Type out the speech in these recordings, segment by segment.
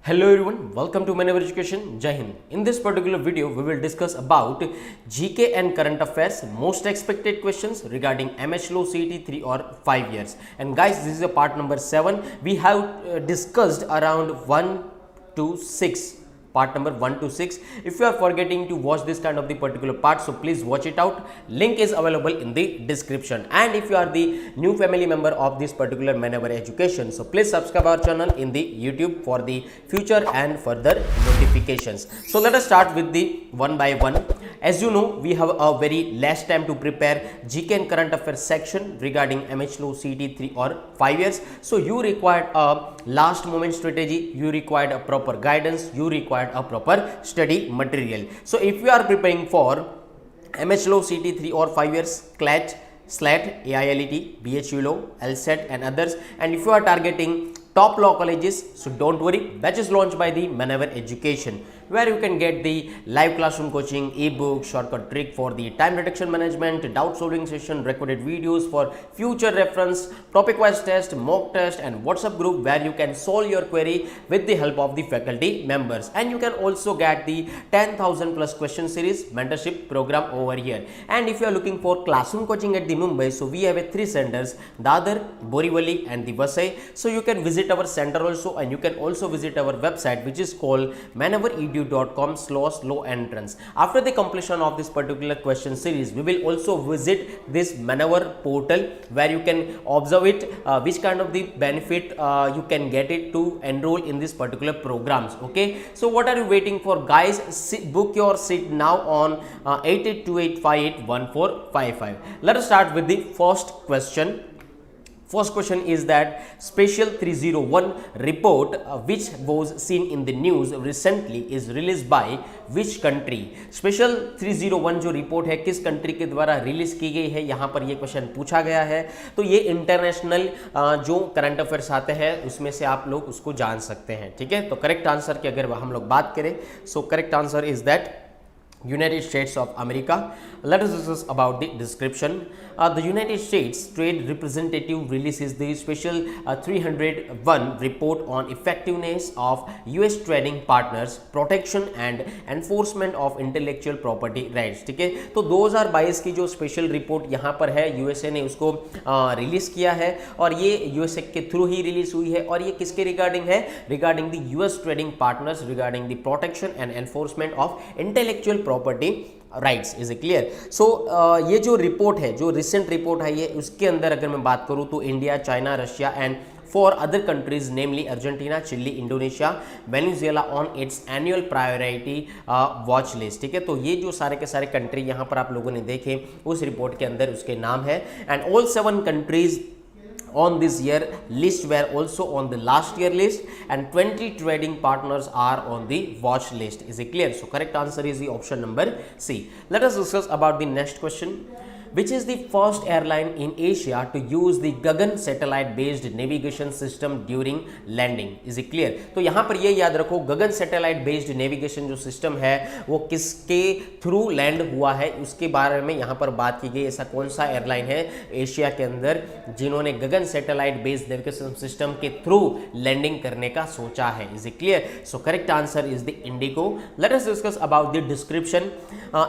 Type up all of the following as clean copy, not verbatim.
Hello everyone, welcome to Manever Education. Jai Hind. In this particular video, we will discuss about GK and current affairs, most expected questions regarding MHLO CET 3 or 5 years. And guys, this is a part number 7. We have discussed around 1 to 6. Part number 1 to 6. If you are forgetting to watch this kind of the particular part, so please watch it out. Link is available in the description. And if you are the new family member of this particular Manever Education, so please subscribe our channel in the YouTube for the future and further notifications. So let us start with the one by one. As you know, we have a very less time to prepare GK and current affairs section regarding MHLO CET 3 or 5 years. So you required a last moment strategy, you required a proper guidance, you required a proper study material. So if you are preparing for MHLO CET 3 or 5 years, CLAT, SLAT, AILET, BHULO, LSAT and others, and if you are targeting top law colleges, so don't worry, batch is launched by the Manever Education, where you can get the live classroom coaching, ebook, shortcut trick for the time reduction management, doubt solving session, recorded videos for future reference, topic wise test, mock test and WhatsApp group where you can solve your query with the help of the faculty members. And you can also get the 10,000 plus question series mentorship program over here. And if you are looking for classroom coaching at the Mumbai, so we have a 3 centers, Dadar, Borivali and the Vasai. So you can visit our center also, and you can also visit our website which is called maneveredu.com/low entrance. After the completion of this particular question series, we will also visit this Manever portal where you can observe it, which kind of the benefit you can get it to enroll in this particular programs. Okay, so what are you waiting for, guys? Book your seat now on 8828581455. Let us start with the first question. First question is that Special 301 report which was seen in the news recently is released by which country? Special 301 जो report है किस country के द्वारा release की गई है, यहाँ पर ये क्वेश्चन पूछा गया है. तो ये इंटरनेशनल जो करंट अफेयर्स आते हैं उसमें से आप लोग उसको जान सकते हैं. ठीक है, तो करेक्ट आंसर की अगर हम लोग बात करें, so correct answer is that United States of America. Let us discuss about the description. The United States Trade Representative releases the special 301 report on effectiveness of US trading partners, protection and enforcement of intellectual property rights. ठीक है, तो 2022 की जो special report यहाँ पर है, USA ने उसको रिलीज किया है और ये यूएसए के थ्रू ही रिलीज हुई है. और ये किसके रिगार्डिंग है? Regarding the US trading partners, regarding the protection and enforcement of intellectual property rights. Is a clear? So ये जो रिपोर्ट है, जो रिसेंट रिपोर्ट है, ये उसके अंदर अगर मैं बात करूं तो India, China, Russia and for other countries namely Argentina, Chile, Indonesia, Venezuela on its annual priority watch list. ठीक है, तो ये जो सारे के सारे कंट्री यहाँ पर आप लोगों ने देखे उस रिपोर्ट के अंदर उसके नाम है. And all 7 countries on this year list were also on the last year list, and 20 trading partners are on the watch list. Is it clear? So correct answer is the option number C. Let us discuss about the next question. Which is the first airline in Asia to use the Gagan satellite based navigation system during landing? Is it clear? तो यहाँ पर ये याद रखो, गगन satellite based navigation जो system है वो किसके थ्रू लैंड हुआ है उसके बारे में यहाँ पर बात की गई. ऐसा कौन सा एयरलाइन है एशिया के अंदर जिन्होंने गगन सैटेलाइट बेस्ड नेविगेशन सिस्टम के थ्रू लैंडिंग करने का सोचा है? Is it clear? So correct answer is the Indigo. Late us discuss about the description.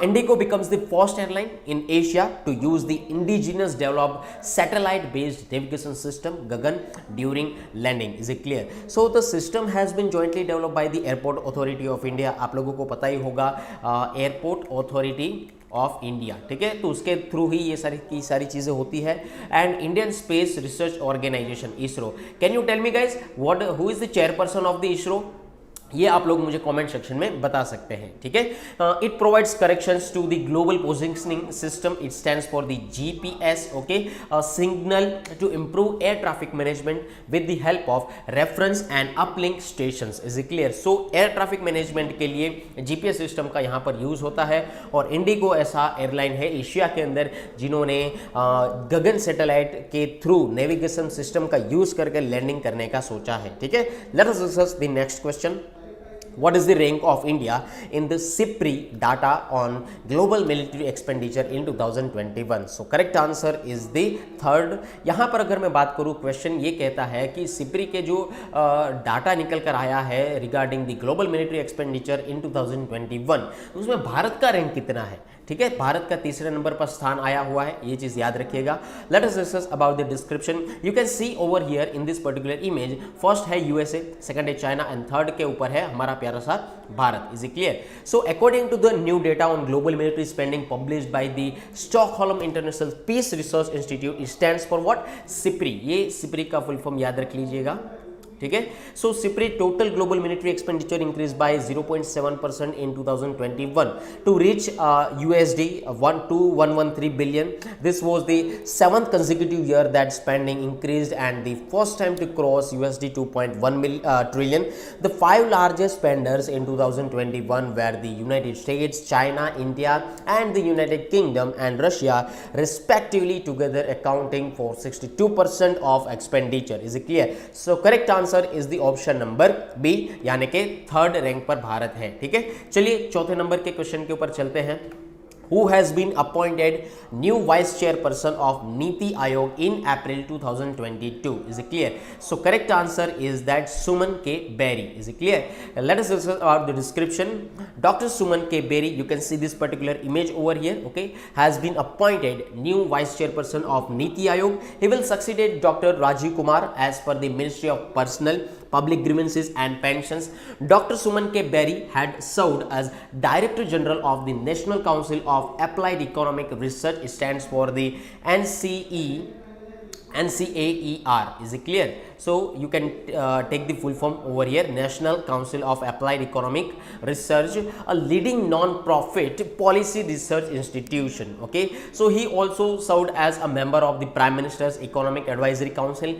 Indigo becomes the first airline in Asia to use the indigenous developed satellite based navigation system Gagan during landing. Is it clear? So the system has been jointly developed by the Airport Authority of India. आप लोगों को पता ही होगा airport authority of India. ठीक है, तो उसके through ही ये सारी चीजें होती है. And Indian space research organisation ISRO. Can you tell me guys what who is the chairperson of the ISRO? ये आप लोग मुझे कमेंट सेक्शन में बता सकते हैं. ठीक है, it provides corrections to the global positioning system. It stands for the GPS. Okay, signal to improve air traffic management with the help of reference and uplink stations. Is it clear? So air traffic management के लिए GPS system का यहाँ पर use होता है. और Indigo ऐसा airline है एशिया के अंदर जिन्होंने गगन सैटेलाइट के थ्रू नेविगेशन सिस्टम का यूज करके लैंडिंग करने का सोचा है. ठीक है, late us discuss the next question. What is the rank of India in the SIPRI data on global military expenditure in 2021? So correct answer is the third. यहाँ पर अगर मैं बात करूँ, क्वेश्चन ये कहता है कि सिप्री के जो डाटा निकल कर आया है regarding the global military expenditure in 2021, उसमें भारत का रैंक कितना है। ठीक है, भारत का तीसरे नंबर पर स्थान आया हुआ है, ये चीज याद रखिएगा। Let us discuss about the description. You can see over here in this particular image, first है यूएसए, सेकंड है चाइना एंड थर्ड के ऊपर है हमारा प्यारा सा Bharat. Is it clear? So according to the new data on global military spending published by the Stockholm International Peace Research Institute, it stands for what? SIPRI. ये SIPRI का full form याद रख लीजिएगा। ठीक है, सो SIPRI total global military expenditure increase by 0.7% in 2021 to reach USD 12113 billion. This was the 7th consecutive year that spending increased and the first time to cross USD 2.1 trillion. The 5 largest spenders in 2021 were the United States, China, India and the United Kingdom and Russia respectively, together accounting for 62% of expenditure. Is it clear? So correct answer is the option number B, यानी कि third rank पर भारत है। ठीक है, चलिए चौथे number के question के ऊपर चलते हैं। Who has been appointed new vice chairperson of Niti Aayog in April 2022? Is it clear? So correct answer is that Suman K. Berry. Is it clear? Let us discuss about the description. Dr. Suman K. Berry, you can see this particular image over here, okay, has been appointed new vice chairperson of Niti Aayog. He will succeed Dr. Rajiv Kumar as per the Ministry of Personnel, Public Grievances and Pensions. Dr. Suman K. Berry had served as Director General of the National Council of Applied Economic Research. It stands for the NCAER. Is it clear? So you can take the full form over here, National Council of Applied Economic Research, a leading non-profit policy research institution. Okay, so he also served as a member of the Prime Minister's Economic Advisory Council,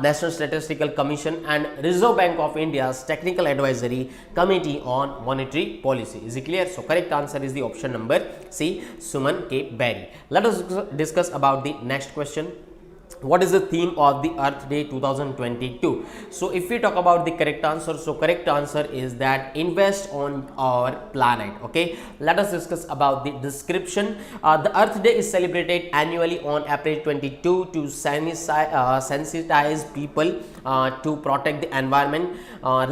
National Statistical Commission and Reserve Bank of India's Technical Advisory Committee on Monetary Policy. Is it clear? So correct answer is the option number C, Suman K. Berry. Let us discuss about the next question. What is the theme of the Earth Day 2022? So if we talk about the correct answer, so correct answer is that invest on our planet. Okay, let us discuss about the description. The Earth Day is celebrated annually on April 22 to sensitize people to protect the environment,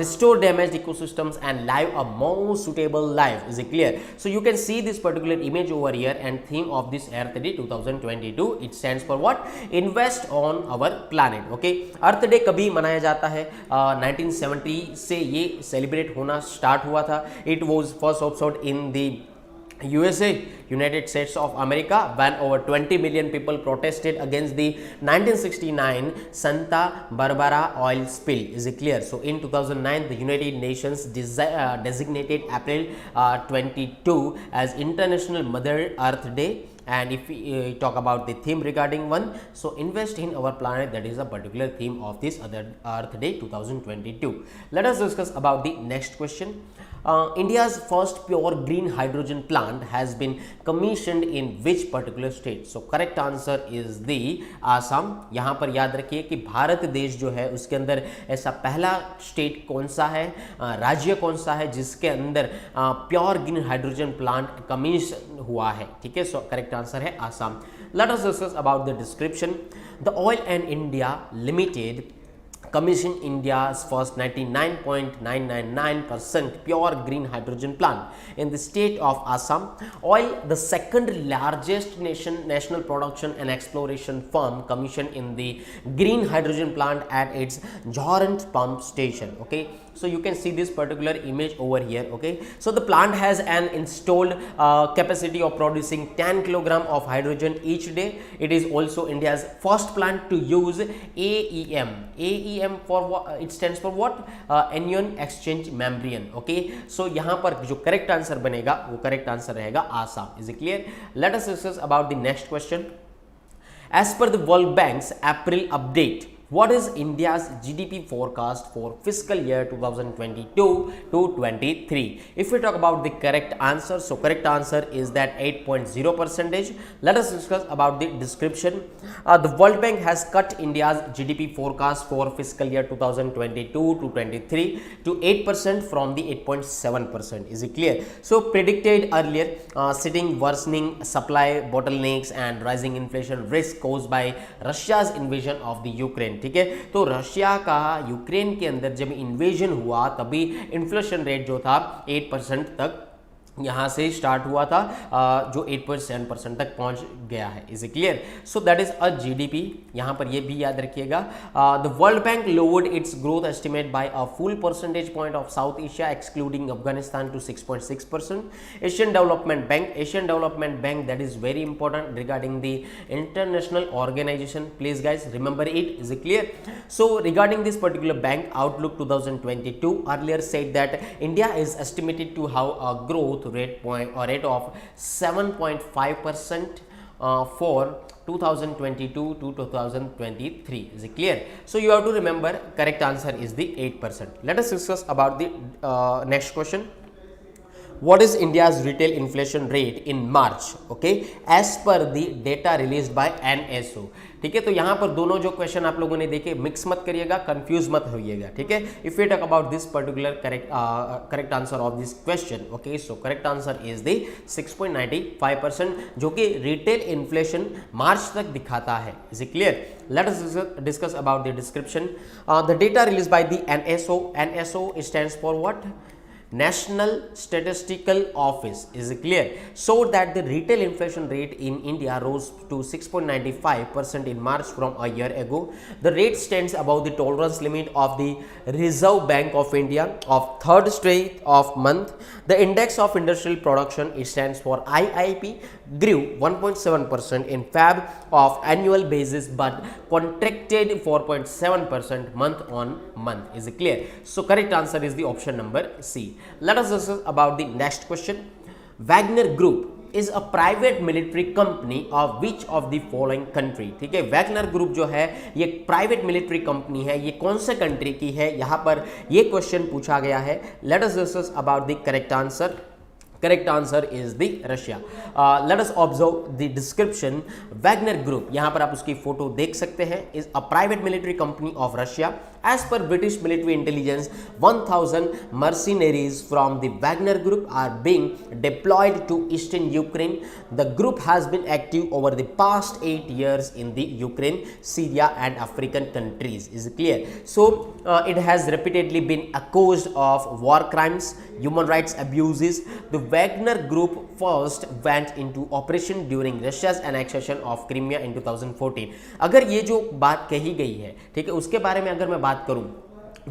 restore damaged ecosystems and live a more suitable life. Is it clear? So you can see this particular image over here, and theme of this Earth Day 2022, it stands for what? Invest on our planet. Okay, earth day कभी मनाया जाता है? 1970 से ये celebrate होना start हुआ था। It was first observed in the USA, United States of America, when over 20 million people protested against the 1969 Santa Barbara oil spill. Is it clear? So in 2009 the United Nations designated April 22 as International Mother Earth Day. And if we talk about the theme regarding one, so invest in our planet, that is a particular theme of this other Earth Day 2022. Let us discuss about the next question. India's first pure green hydrogen plant has been commissioned in which particular state? So correct answer is the Assam. यहाँ पर याद रखिए कि भारत देश जो है उसके अंदर ऐसा पहला स्टेट कौन सा है, राज्य कौन सा है जिसके अंदर pure green hydrogen plant commission हुआ है। ठीक है, सो करेक्ट आंसर है Assam. Late us discuss about the description. The oil and India limited commissioned India's first 99.999% pure green hydrogen plant in the state of Assam. Oil, the second largest national production and exploration firm, commissioned in the green hydrogen plant at its Jorrent pump station. Okay, so you can see this particular image over here. Okay, so the plant has an installed capacity of producing 10 kg of hydrogen each day. It is also India's first plant to use AEM. AEM for what? It stands for what? Anion exchange membrane. Okay, so यहाँ पर जो correct answer बनेगा वो correct answer रहेगा Assam. Is it clear? Let us discuss about the next question. As per the World Bank's April update, What is India's GDP forecast for fiscal year 2022 to 23? If we talk about the correct answer, so correct answer is that 8.0%. Let us discuss about the description. The World Bank has cut India's GDP forecast for fiscal year 2022 to 23 to 8% from the 8.7%. Is it clear? So predicted earlier, sitting worsening supply bottlenecks and rising inflation risk caused by Russia's invasion of the Ukraine. ठीक है, तो Russia का Ukraine के अंदर जब invasion हुआ तभी inflation rate जो था 8% तक यहाँ से स्टार्ट हुआ था, जो 8.7% तक पहुँच गया है. Is clear? So that is a GDP. यहाँ पर ये भी याद रखिएगा. The world bank lowered its growth estimate by a full percentage point of South Asia excluding Afghanistan to 6.6%. Asian development bank that is very important regarding the international organisation. Please guys remember it. Is clear? So regarding this particular bank outlook 2022 earlier said that India is estimated to have a growth rate of 7.5% for 2022 to 2023. Is it clear? So you have to remember correct answer is the 8%. Let us discuss about the next question. What is India's retail inflation rate in March? Okay, as per the data released by NSO. ठीक है, तो यहाँ पर दोनों जो question आप लोगों ने देखे मिक्स मत करिएगा, कंफ्यूज मत होइएगा. ठीक है, if you talk about this particular correct answer of this question. Okay, so correct answer is the 6.95%, जो कि रिटेल इन्फ्लेशन मार्च तक दिखाता है. Is it clear? Let us discuss about the description. The data released by the NSO. NSO stands for what? National Statistical Office. Is it clear? So that the retail inflation rate in India rose to 6.95% in March from a year ago. The rate stands above the tolerance limit of the Reserve Bank of India of third straight of month. The index of industrial production, it stands for IIP, grew 1.7% in Feb of annual basis but contracted 4.7% month on month. Is it clear? So correct answer is the option number C. Let us discuss about the next question. Wagner Group is a private military company of which of the following country? ठीक है, Wagner group जो है ये private military company है, ये कौन से country की है, यहाँ पर ये क्वेश्चन पूछा गया है. Late us discuss about the correct answer. Correct answer is the Russia. Let us observe the description. Wagner Group, यहाँ पर आप उसकी फोटो देख सकते हैं, is a private military company of Russia. As per British military intelligence, 1,000 mercenaries from the Wagner Group are being deployed to eastern Ukraine. The group has been active over the past 8 years in the Ukraine, Syria and African countries. Is it clear? So it has repeatedly been accused of war crimes, human rights abuses. The Wagner Group first went into operation during Russia's annexation of Crimea in 2014. अगर ये जो बात कही गई है, ठीक है, उसके बारे में अगर मैं बात करूं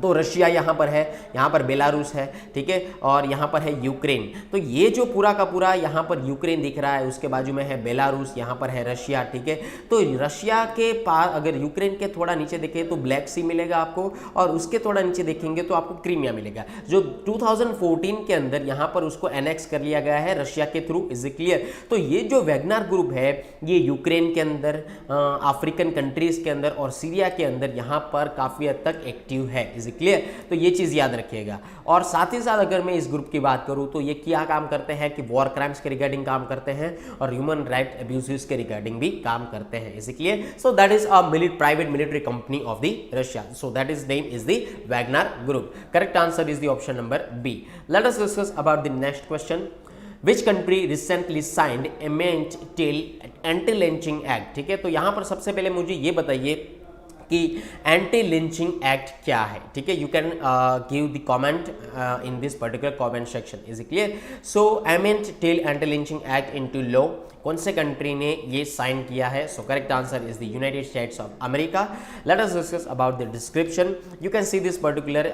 तो रशिया यहाँ पर है, यहाँ पर बेलारूस है, ठीक है, और यहाँ पर है यूक्रेन. तो ये जो पूरा का पूरा यहाँ पर यूक्रेन दिख रहा है, उसके बाजू में है बेलारूस, यहाँ पर है रशिया. ठीक है, तो रशिया के पास अगर यूक्रेन के थोड़ा नीचे देखें तो ब्लैक सी मिलेगा आपको, और उसके थोड़ा नीचे देखेंगे तो आपको क्रीमिया मिलेगा, जो 2014 के अंदर यहाँ पर उसको एनेक्स कर लिया गया है रशिया के थ्रू. Is it clear? तो ये जो वैगनर ग्रुप है ये यूक्रेन के अंदर, अफ्रीकन कंट्रीज के अंदर और सीरिया के अंदर यहाँ पर काफ़ी हद तक एक्टिव है. क्लियर? तो ये चीज याद रखिएगा. और साथ ही साथ अगर मैं इस ग्रुप की बात करूं तो ये क्या काम करते हैं कि वॉर क्राइम्स के रिगार्डिंग काम करते हैं और ह्यूमन राइट अब्यूजेस के रिगार्डिंग भी काम करते हैं. Is clear? So that is a private military company of the Russia. So that is name is the Wagner group. Correct answer is the option number B. Let us discuss about the next question. Which country recently signed Anti-Lynching Anti-Lynching Act? ठीक है, तो यहां पर सबसे पहले मुझे ये बताइए कि एंटी लिंचिंग एक्ट क्या है. ठीक है, you can give the comment in this particular comment section. Is it clear? So amend anti lynching act into law. कौन से कंट्री ने ये साइन किया है? So correct answer is the United states of America. Late us discuss about the description. You can see this particular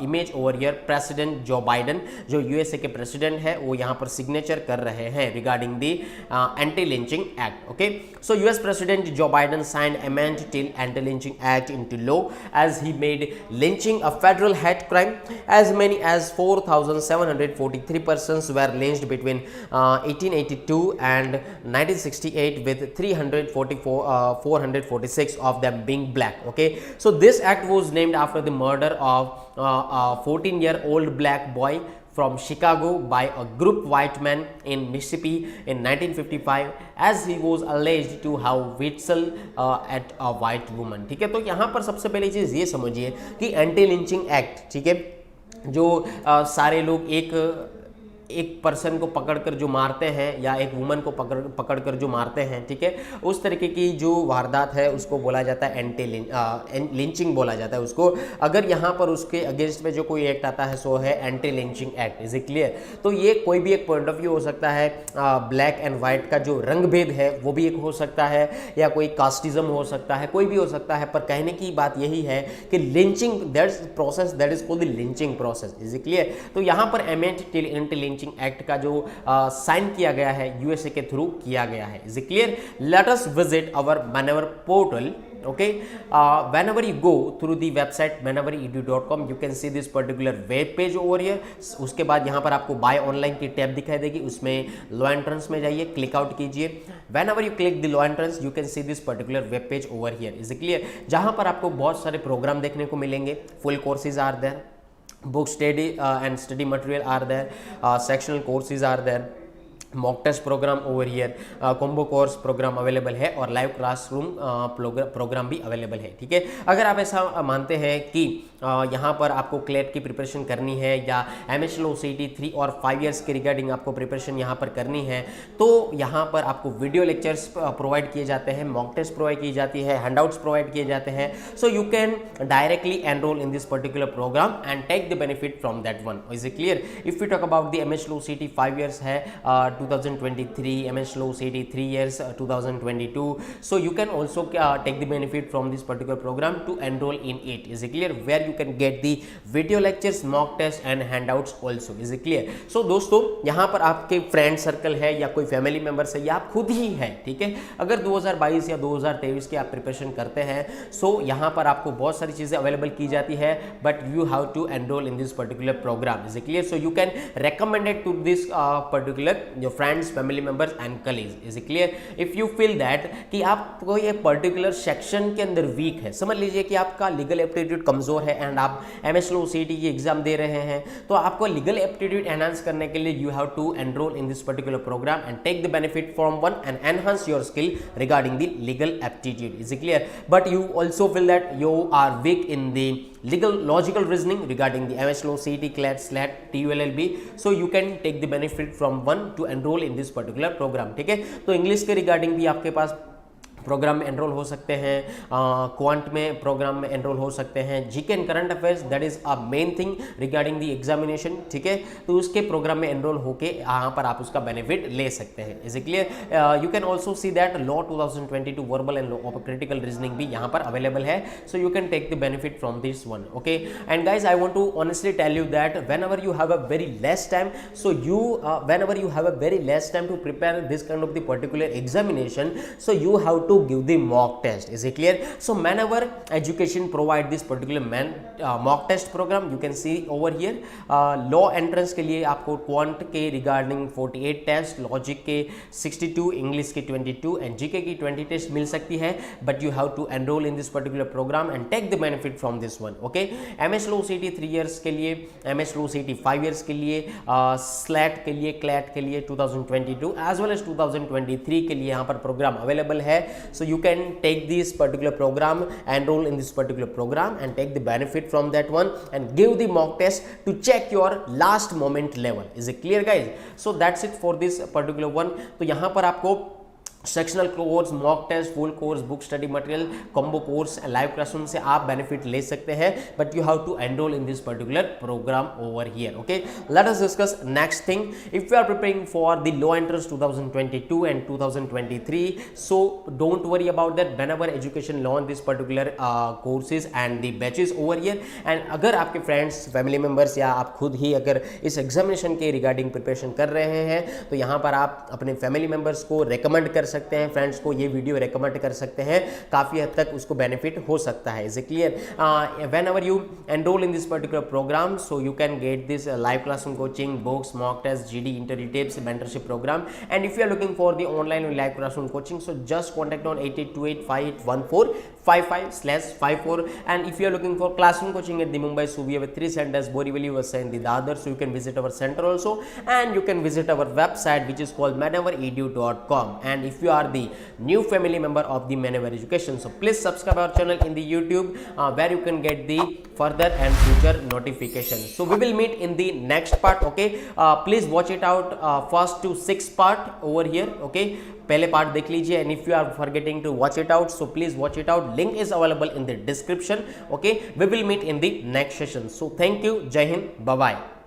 image over here. President Joe Biden, जो USA के president है, वो यहाँ पर सिग्नेचर कर रहे हैं regarding the anti lynching act. Okay, so US president Joe Biden signed Emmett Till anti lynching Act into law as he made lynching a federal hate crime. As many as 4,743 persons were lynched between 1882 and 1968, with 446 of them being black. Okay, so this act was named after the murder of a 14-year-old black boy from Chicago by a group white men in Mississippi in 1955 as he was alleged to have whistled at a white woman. ठीक है, तो यहाँ पर सबसे पहली चीज़ ये समझिए कि एंटी लिंचिंग एक्ट, ठीक है, जो सारे लोग एक पर्सन को पकड़कर जो मारते हैं या एक वुमन को पकड़कर जो मारते हैं, ठीक है, उस तरीके की जो वारदात है उसको बोला जाता है एंटी लिंचिंग बोला जाता है उसको। अगर यहाँ पर उसके अगेंस्ट में जो कोई एक्ट आता है सो है anti lynching act. Is it clear? तो ये कोई भी एक पॉइंट ऑफ व्यू हो सकता है, ब्लैक एंड वाइट का जो रंग भेद है वो भी एक हो सकता है, या कोई कास्टिज्म हो सकता है, कोई भी हो सकता है, पर कहने की बात यही है कि lynching that's process that is called the lynching process. Is it clear? तो यहाँ पर एंटी लिंचिंग एक्ट का जो साइन किया गया है यूएसए के थ्रू किया गया है। Is it clear? Let us visit our Manavar portal. Okay, whenever you go through the website manavaredu.com you can see this particular web page over here. उसके बाद यहाँ पर आपको बाय ऑनलाइन की टैब दिखाई देगी, उसमें लॉ एंट्रेंस में जाइए, क्लिक आउट कीजिए। whenever you click the law entrance you can see this particular web page over here. is it clear? जहाँ पर आपको बहुत सारे प्रोग्राम देखने को मिलेंगे, full courses are there, book study and study material are there, sectional courses are there, mock test programme over here, combo course programme available है और लाइव क्लासरूम प्रोग्राम भी अवेलेबल है। ठीक है, अगर आप ऐसा मानते हैं कि यहाँ पर आपको क्लेट की प्रिपरेशन करनी है या एमएच लो सीटी 3 और 5 इयर्स के रिगार्डिंग आपको प्रिपरेशन यहाँ पर करनी है, तो यहाँ पर आपको वीडियो लेक्चर्स प्रोवाइड किए जाते हैं, मॉक टेस्ट प्रोवाइड की जाती है, हैंडआउट्स प्रोवाइड किए जाते हैं। So you can directly enrol in this particular programme and take the benefit from that one. Is it clear? If you talk about the MH low CET 5 years है 2023, MH लो सीटी 3 years 2022, so you can also take the benefit from this particular program to enroll in it. Is it clear? Where you can get the video lectures, mock test and handouts also. Is it clear? So दोस्तों, यहाँ पर आपके friend circle है या कोई family members है या आप खुद ही है, ठीक है, अगर 2022 या 2023 की आप प्रिपरेशन करते हैं, सो यहाँ पर आपको बहुत सारी चीजें अवेलेबल की जाती है, but you have to enrol in this particular programme. Is it clear? So you can recommended to this particular your friends, family members and colleagues. Is it clear? If you feel that कि आप कोई एक particular section के अंदर week है, समझ लीजिए कि आपका लीगल एप्टीट्यूड कमजोर है एंड आप एमएच लो सीटी की एग्जाम दे रहे हैं, तो आपको लीगल एप्टीट्यूड एनहांस करने के लिए you have to enrol in this particular programme and take the benefit from one and enhance your skill regarding the legal aptitude. Is it clear? But you also feel that you are weak in the legal logical reasoning regarding the MH Law, CET, CLAT, SLAT, TULLB, so you can take the benefit from one to enroll in this particular program। ठीक है, तो English के regarding भी आपके पास programme में enrol हो सकते हैं, क्वांट में प्रोग्राम में एनरोल हो सकते हैं, GK and current affairs that is a main thing regarding the examination. ठीक है, तो उसके प्रोग्राम में एनरोल होके यहाँ पर आप उसका बेनिफिट ले सकते हैं। Is it clear? You can also see that law 2022 verbal and law of critical reasoning भी यहाँ पर अवेलेबल है, so you can take the benefit from this one. Okay, and guys I want to honestly tell you that whenever you have a very less time, so you whenever you have a very less time to prepare this kind of the particular examination, so you have to give the mock test. Is it clear? So Manavar Education provide this particular mock test program. You can see over here, law entrance के लिए आपको quant के regarding 48 test, logic के 62, English के 22 and GK की 20 test मिल सकती है, but you have to enrol in this particular programme and take the benefit from this one. Okay, MH लो सीटी 3 इयर्स के लिए, एमएच लो सीटी 5 इयर्स के लिए, स्लैट के लिए, क्लैट के लिए 2022 एज वेल एज 2023 के लिए यहाँ पर प्रोग्राम अवेलेबल है। सो you can take this particular program, enroll in this particular program and take the benefit from that one and give the mock test to check your last moment level. Is it clear guys? So that's it for this particular one. तो यहाँ पर आपको sectional course, mock test, full course, book study material, combo course, live classroom से आप benefit ले सकते हैं, but you have to enrol in this particular programme over here. Okay, let us discuss next thing. If you are preparing for the law entrance 2022 and 2023, so don't worry about that. Manavar Education launch this particular courses and the batches over here, and अगर आपके friends, family members या आप खुद ही अगर इस examination के regarding preparation कर रहे हैं, तो यहाँ पर आप अपने फैमिली मेंबर्स को रेकमेंड कर सकते हैं, फ्रेंड्स को ये वीडियो रिकमेंड कर सकते हैं, काफ़ी हद तक उसको बेनिफिट हो सकता है. Is it clear? Whenever you enroll in this particular program, so you can get this live classroom coaching, books, mock tests, GD interview tips, mentorship program. And if you are looking for the online or live classroom coaching, so just contact on 8828581455/54. And if you are looking for classroom coaching at the Mumbai, so we have 3 centers: Borivali, Vasai and the Dadar. So you can visit our center also, and you can visit our website which is called maneveredu.com. And if you are the new family member of the Manever Education, so please subscribe our channel in the YouTube, where you can get the further and future notifications. So we will meet in the next part. Okay, please watch it out, first to 6th part over here. Okay, पहले part देख लीजिए. And if you are forgetting to watch it out, so please watch it out. Link is available in the description. Okay, we will meet in the next session. So thank you. जय हिंद. Bye bye.